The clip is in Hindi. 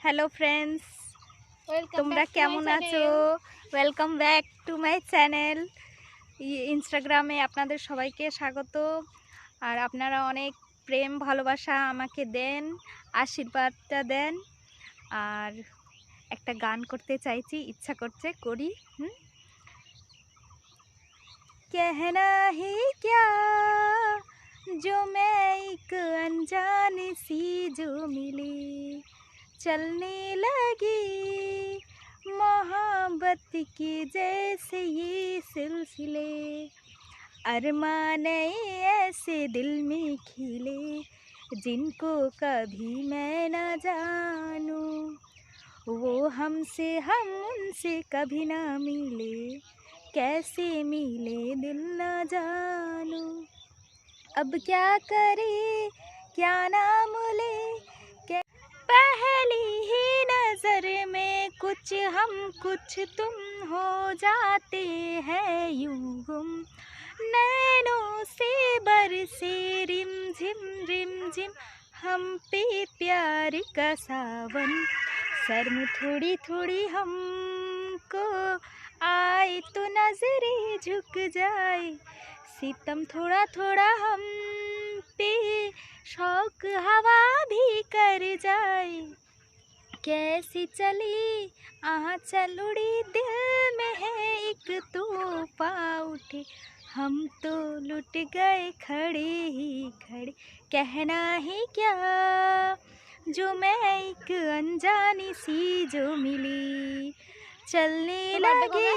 হ্যালো ফ্রেন্ডস, তোমরা ওয়েলকাম কেমন আছো? Welcome back to my channel. ইনস্টাগ্রামে আপনাদের সবাইকে স্বাগত। আর আপনারা অনেক প্রেম ভালোবাসা আমাকে দেন, আশীর্বাদটা দেন। আর একটা গান করতে চাইছি, ইচ্ছা করছে করি। कहना ही क्या जो मैं एक अनजान सी जो मिली, चलने लगी मोहब्बत की जैसे ये सिलसिले, अरमान ऐसे दिल में खिले जिनको कभी मैं न जानूं, वो हमसे हम उनसे कभी ना मिले, कैसे मिले दिल न जानूं। अब क्या करे क्या नाम ले, पहली ही नजर में कुछ हम कुछ तुम हो जाते हैं यूं गुम, नैनों से बरसे रिम झिम हम पे प्यार का सावन, शर्म थोड़ी थोड़ी हमको आए तो नजरें झुक जाए, सितम थोड़ा थोड़ा हम पे शौक हवा भी कर जाए, कैसी चली आंचल उड़ी दिल में है एक तूफान उठे, हम तो लुट गए खड़े ही खड़े, कहना ही क्या जो मैं एक अनजानी सी जो मिली, चलने लगी।